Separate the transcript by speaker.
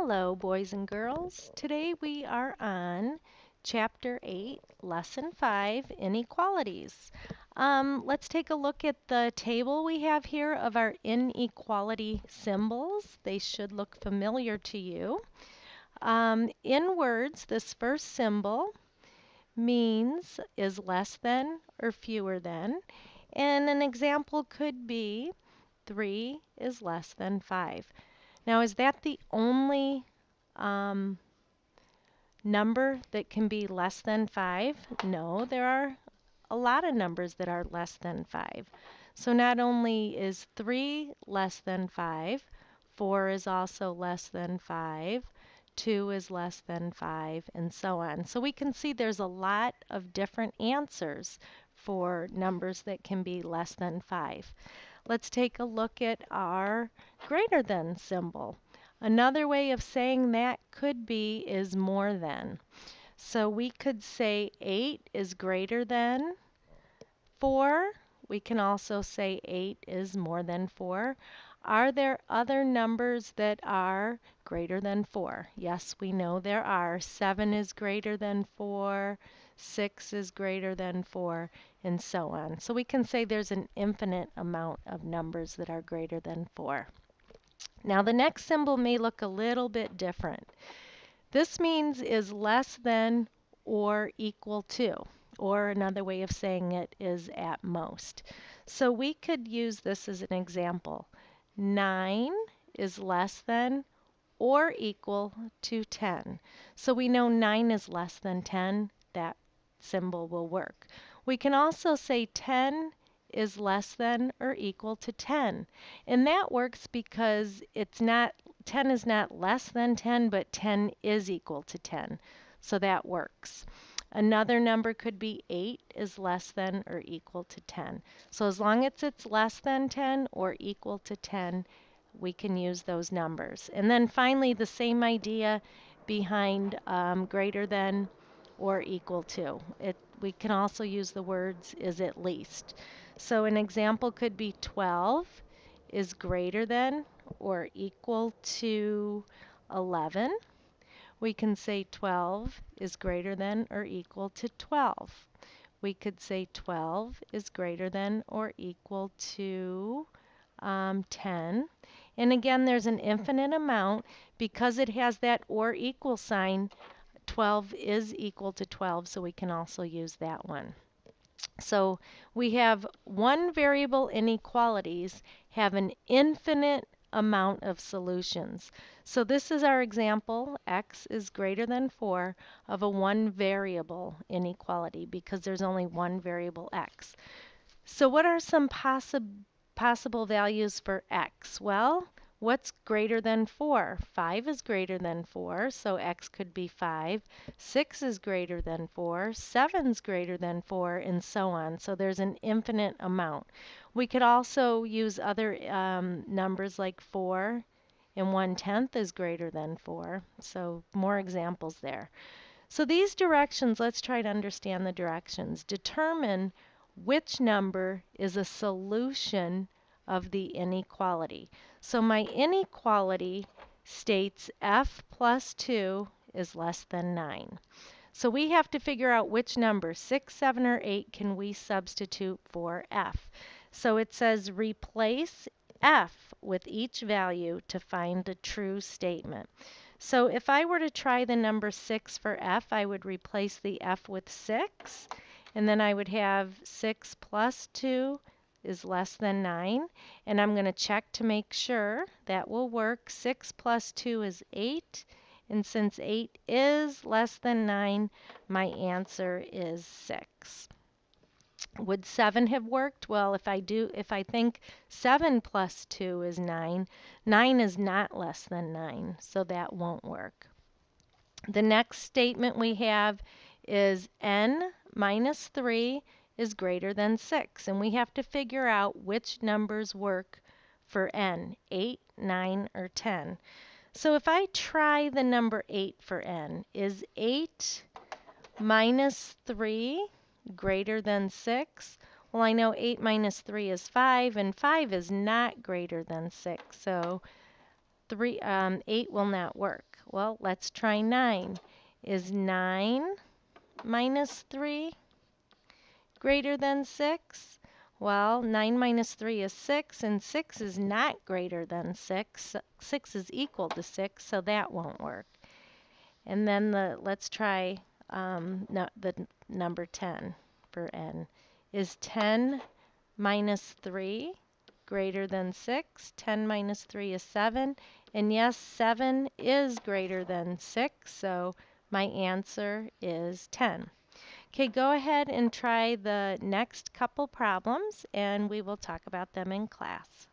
Speaker 1: Hello, boys and girls. Today we are on Chapter 8, Lesson 5, Inequalities. Let's take a look at the table we have here of our inequality symbols. They should look familiar to you. In words, this first symbol means is less than or fewer than. And an example could be 3 is less than 5. Now, is that the only number that can be less than 5? No, there are a lot of numbers that are less than 5. So not only is 3 less than 5, 4 is also less than 5, 2 is less than 5, and so on. So we can see there's a lot of different answers for numbers that can be less than 5. Let's take a look at our greater than symbol. Another way of saying that could be is more than. So we could say 8 is greater than 4. We can also say 8 is more than 4. Are there other numbers that are greater than 4? Yes, we know there are. 7 is greater than 4, 6 is greater than 4, and so on. So we can say there's an infinite amount of numbers that are greater than 4. Now the next symbol may look a little bit different. This means is less than or equal to, or another way of saying it is at most. So we could use this as an example. 9 is less than or equal to 10. So we know 9 is less than 10. That symbol will work. We can also say 10 is less than or equal to 10. And that works because 10 is not less than 10, but 10 is equal to 10. So that works. Another number could be 8 is less than or equal to 10. So as long as it's less than 10 or equal to 10, we can use those numbers. And then finally, the same idea behind greater than or equal to. We can also use the words is at least. So an example could be 12 is greater than or equal to 11. We can say 12 is greater than or equal to 12. We could say 12 is greater than or equal to 10. And again, there's an infinite amount. Because it has that or equal sign, 12 is equal to 12, so we can also use that one. So we have one variable inequalities have an infinite amount of solutions. So this is our example, x is greater than 4, of a one variable inequality because there's only one variable x. So what are some possible values for x? Well, what's greater than 4? 5 is greater than 4, so x could be 5. 6 is greater than 4. 7 is greater than 4, and so on. So there's an infinite amount. We could also use other numbers like 4 and 1/10 is greater than 4. So more examples there. So these directions, let's try to understand the directions. Determine which number is a solution of the inequality. So my inequality states f plus 2 is less than 9. So we have to figure out which number, 6, 7, or 8, can we substitute for f. So it says replace f with each value to find the true statement. So if I were to try the number 6 for f, I would replace the f with 6. And then I would have 6 plus 2 is less than 9. And I'm going to check to make sure that will work. 6 plus 2 is 8. And since 8 is less than 9, my answer is 6. Would 7 have worked? Well, if I think 7 plus 2 is 9, 9 is not less than 9, so that won't work. The next statement we have is n minus 3 is greater than 6. And we have to figure out which numbers work for n, 8, 9, or 10. So if I try the number 8 for n, is 8 minus 3 greater than 6? Well, I know 8 minus 3 is 5, and 5 is not greater than 6. So 8 will not work. Well, let's try 9. Is 9 minus 3 greater than 6? Well, 9 minus 3 is 6, and 6 is not greater than 6. 6 is equal to 6, so that won't work. And then let's try the number 10 for n. Is 10 minus 3 greater than 6? 10 minus 3 is 7. And yes, 7 is greater than 6, so my answer is 10. Okay, go ahead and try the next couple problems, and we will talk about them in class.